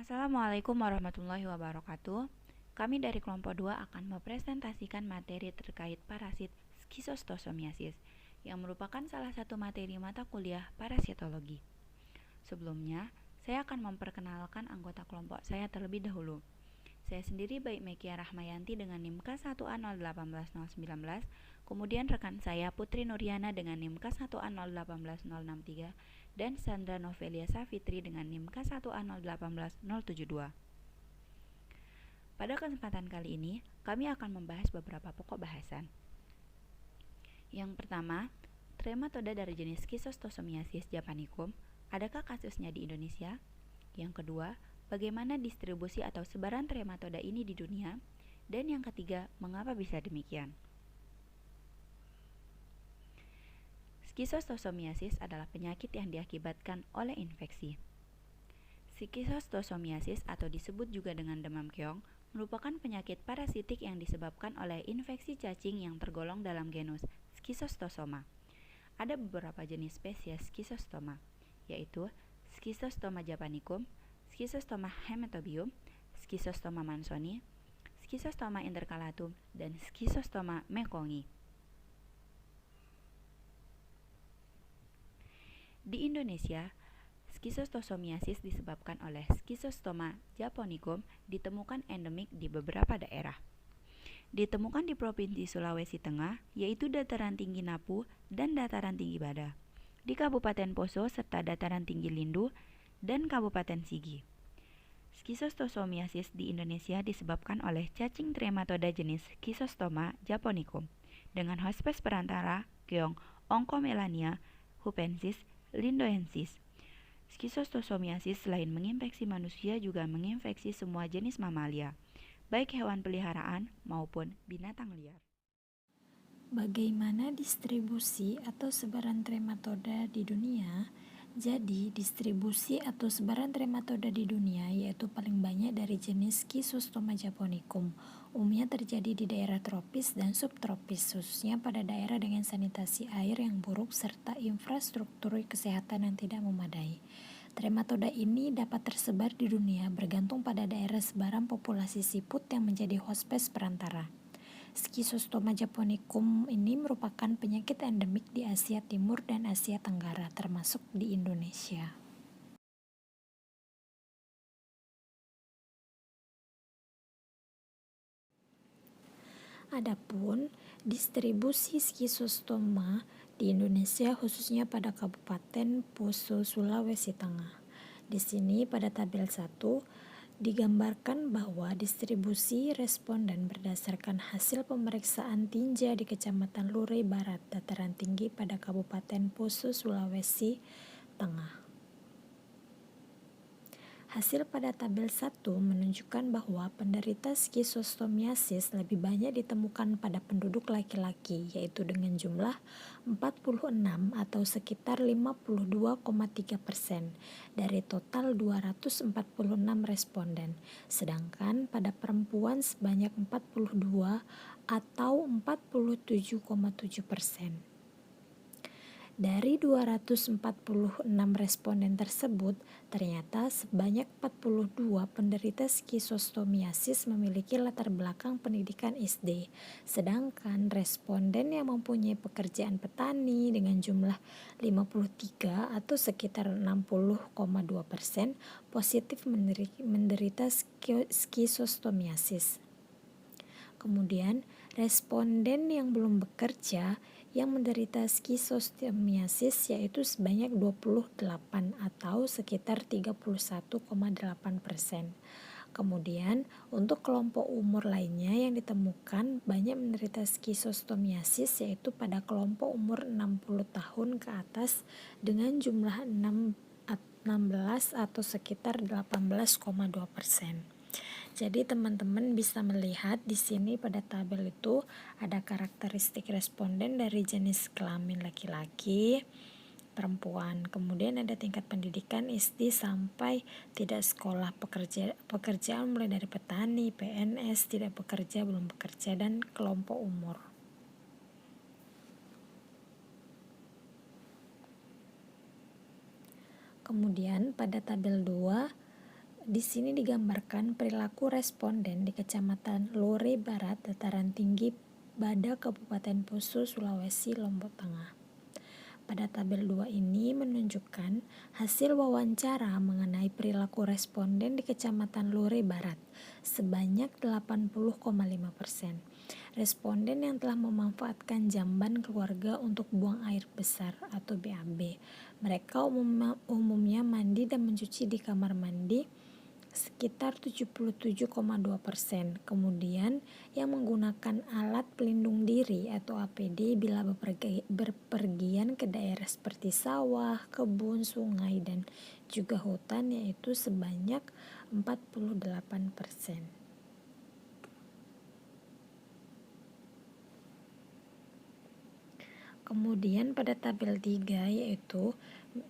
Assalamualaikum warahmatullahi wabarakatuh. Kami dari kelompok 2 akan mempresentasikan materi terkait parasit skistosomiasis yang merupakan salah satu materi mata kuliah parasitologi. Sebelumnya, saya akan memperkenalkan anggota kelompok saya terlebih dahulu. Saya sendiri Baik Mekia Rahmayanti dengan NIM K1A018019, kemudian rekan saya Putri Nuriana dengan NIM K1A018063, dan Sandra Novelia Safitri dengan NIM K1A018072. Pada kesempatan kali ini, kami akan membahas beberapa pokok bahasan. Yang pertama, trematoda dari jenis Schistosomiasis japonicum, adakah kasusnya di Indonesia? Yang kedua, bagaimana distribusi atau sebaran trematoda ini di dunia? Dan yang ketiga, mengapa bisa demikian? Schistosomiasis adalah penyakit yang diakibatkan oleh infeksi. Schistosomiasis atau disebut juga dengan demam keong merupakan penyakit parasitik yang disebabkan oleh infeksi cacing yang tergolong dalam genus Schistosoma. Ada beberapa jenis spesies Schistosoma, yaitu Schistosoma japonicum, Schistosoma hematobium, Schistosoma mansoni, Schistosoma intercalatum, dan Schistosoma mekongi. Di Indonesia, Schistosomiasis disebabkan oleh Schistosoma japonicum ditemukan endemik di beberapa daerah. Ditemukan di Provinsi Sulawesi Tengah, yaitu dataran tinggi Napu dan dataran tinggi Bada, di Kabupaten Poso serta dataran tinggi Lindu, dan Kabupaten Sigi. Schistosomiasis di Indonesia disebabkan oleh cacing trematoda jenis Schistosoma japonicum dengan hospes perantara keong Oncomelania hupensis lindoensis. Schistosomiasis selain menginfeksi manusia juga menginfeksi semua jenis mamalia, baik hewan peliharaan maupun binatang liar. Bagaimana distribusi atau sebaran trematoda di dunia? Jadi, distribusi atau sebaran trematoda di dunia yaitu paling banyak dari jenis Schistosoma japonicum. Umumnya terjadi di daerah tropis dan subtropis, khususnya pada daerah dengan sanitasi air yang buruk serta infrastruktur kesehatan yang tidak memadai. Trematoda ini dapat tersebar di dunia bergantung pada daerah sebaran populasi siput yang menjadi hospes perantara. Schistosoma japonicum ini merupakan penyakit endemik di Asia Timur dan Asia Tenggara, termasuk di Indonesia. Adapun distribusi Schistosoma di Indonesia khususnya pada Kabupaten Poso, Sulawesi Tengah. Di sini pada tabel 1 digambarkan bahwa distribusi responden berdasarkan hasil pemeriksaan tinja di Kecamatan Lurai Barat, dataran tinggi pada Kabupaten Poso, Sulawesi Tengah. Hasil pada tabel 1 menunjukkan bahwa penderita Schistosomiasis lebih banyak ditemukan pada penduduk laki-laki, yaitu dengan jumlah 46 atau sekitar 52,3% dari total 246 responden, sedangkan pada perempuan sebanyak 42 atau 47,7%. Dari 246 responden tersebut, ternyata sebanyak 42 penderita Schistosomiasis memiliki latar belakang pendidikan SD, sedangkan responden yang mempunyai pekerjaan petani dengan jumlah 53 atau sekitar 60,2% positif menderita Schistosomiasis. Kemudian, responden yang belum bekerja yang menderita Schistosomiasis yaitu sebanyak 28 atau sekitar 31,8%. Kemudian, untuk kelompok umur lainnya yang ditemukan banyak menderita Schistosomiasis yaitu pada kelompok umur 60 tahun ke atas dengan jumlah 16 atau sekitar 18,2%. Jadi teman-teman bisa melihat di sini pada tabel itu ada karakteristik responden dari jenis kelamin laki-laki, perempuan. Kemudian ada tingkat pendidikan SD sampai tidak sekolah, pekerjaan mulai dari petani, PNS, tidak bekerja, belum bekerja, dan kelompok umur. Kemudian pada tabel 2 Di sini digambarkan perilaku responden di Kecamatan Lore Barat, Dataran Tinggi, Bada, Kabupaten Poso, Sulawesi, Lombok Tengah. Pada tabel 2 ini menunjukkan hasil wawancara mengenai perilaku responden di Kecamatan Lore Barat sebanyak 80,5%. Responden yang telah memanfaatkan jamban keluarga untuk buang air besar atau BAB. Mereka umumnya mandi dan mencuci di kamar mandi sekitar 77,2%. Kemudian yang menggunakan alat pelindung diri atau APD bila berpergian ke daerah seperti sawah, kebun, sungai, dan juga hutan yaitu sebanyak 48%. Kemudian pada tabel 3 yaitu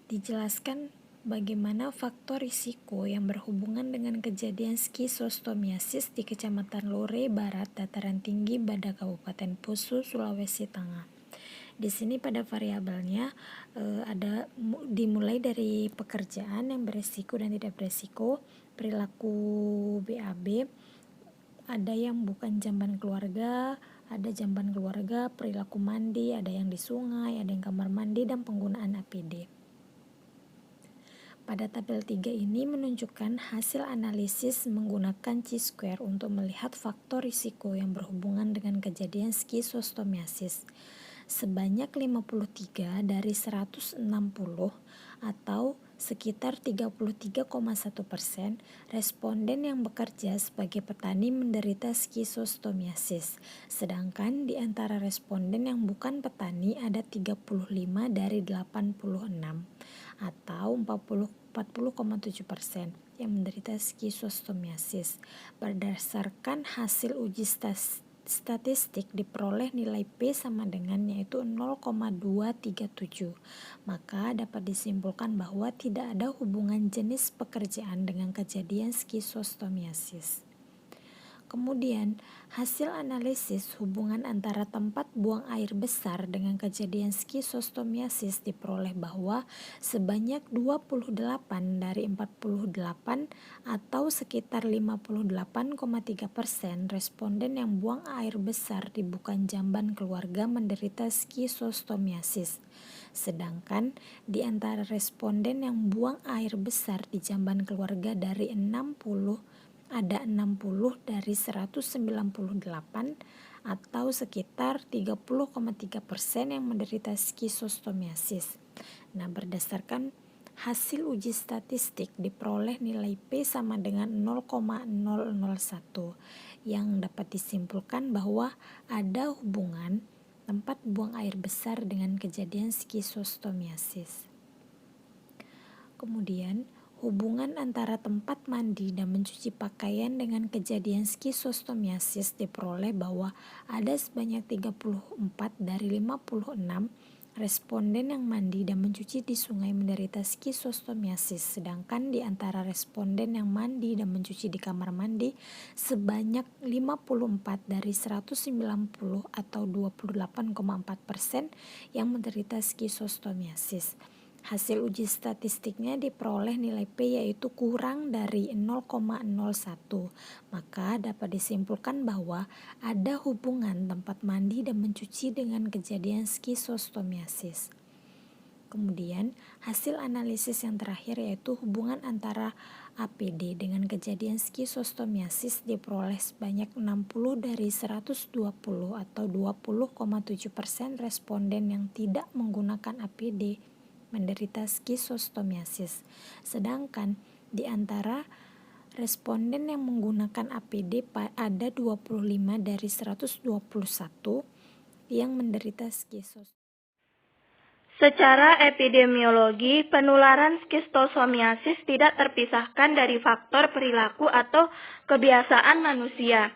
dijelaskan bagaimana faktor risiko yang berhubungan dengan kejadian skizostomiasis di Kecamatan Lore Barat, Dataran Tinggi, Bada, Kabupaten Poso, Sulawesi Tengah. Di sini pada variabelnya ada dimulai dari pekerjaan yang beresiko dan tidak beresiko, perilaku BAB, ada yang bukan jamban keluarga, ada jamban keluarga, perilaku mandi, ada yang di sungai, ada yang kamar mandi, dan penggunaan APD. Pada tabel 3 ini menunjukkan hasil analisis menggunakan chi-square untuk melihat faktor risiko yang berhubungan dengan kejadian skizostomiasis. Sebanyak 53 dari 160 atau sekitar 33,1% responden yang bekerja sebagai petani menderita skizostomiasis. Sedangkan di antara responden yang bukan petani ada 35 dari 86 atau 40,7% yang menderita skizostomiasis. Berdasarkan hasil uji statistik diperoleh nilai P sama dengan yaitu 0,237. Maka dapat disimpulkan bahwa tidak ada hubungan jenis pekerjaan dengan kejadian skizostomiasis. Kemudian, hasil analisis hubungan antara tempat buang air besar dengan kejadian skizostomiasis diperoleh bahwa sebanyak 28 dari 48 atau sekitar 58,3% responden yang buang air besar di bukan jamban keluarga menderita skizostomiasis. Sedangkan di antara responden yang buang air besar di jamban keluarga dari 60 ada 60 dari 198 atau sekitar 30,3% yang menderita skizostomiasis. Nah, berdasarkan hasil uji statistik diperoleh nilai P sama dengan 0,001 yang dapat disimpulkan bahwa ada hubungan tempat buang air besar dengan kejadian skizostomiasis. Kemudian, hubungan antara tempat mandi dan mencuci pakaian dengan kejadian skizostomiasis diperoleh bahwa ada sebanyak 34 dari 56 responden yang mandi dan mencuci di sungai menderita skizostomiasis, sedangkan di antara responden yang mandi dan mencuci di kamar mandi sebanyak 54 dari 190 atau 28,4% yang menderita skizostomiasis. Hasil uji statistiknya diperoleh nilai P yaitu kurang dari 0,01. Maka dapat disimpulkan bahwa ada hubungan tempat mandi dan mencuci dengan kejadian skizostomiasis. Kemudian, hasil analisis yang terakhir yaitu hubungan antara APD dengan kejadian skizostomiasis diperoleh sebanyak 60 dari 120 atau 20,7% responden yang tidak menggunakan APD menderita skizostomiasis. Sedangkan di antara responden yang menggunakan APD ada 25 dari 121 yang menderita skizostomiasis. Secara epidemiologi, penularan skizostomiasis tidak terpisahkan dari faktor perilaku atau kebiasaan manusia.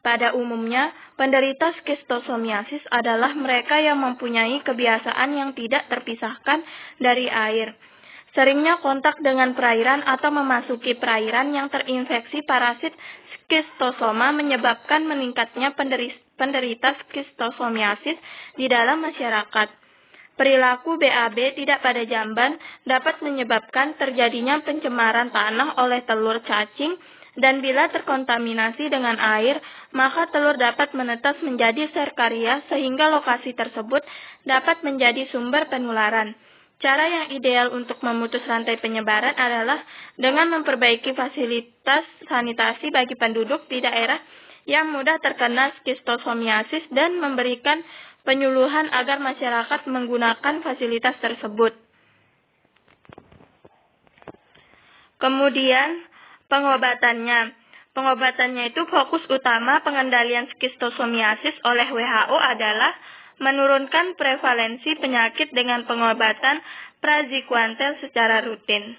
Pada umumnya, penderita skizostomiasis adalah mereka yang mempunyai kebiasaan yang tidak terpisahkan dari air. Seringnya kontak dengan perairan atau memasuki perairan yang terinfeksi parasit skizosoma menyebabkan meningkatnya penderita skizostomiasis di dalam masyarakat. Perilaku BAB tidak pada jamban dapat menyebabkan terjadinya pencemaran tanah oleh telur cacing, dan bila terkontaminasi dengan air, maka telur dapat menetas menjadi serkaria sehingga lokasi tersebut dapat menjadi sumber penularan. Cara yang ideal untuk memutus rantai penyebaran adalah dengan memperbaiki fasilitas sanitasi bagi penduduk di daerah yang mudah terkena skistosomiasis dan memberikan penyuluhan agar masyarakat menggunakan fasilitas tersebut. Kemudian, pengobatannya. Pengobatan itu fokus utama pengendalian skistosomiasis oleh WHO adalah menurunkan prevalensi penyakit dengan pengobatan praziquantel secara rutin.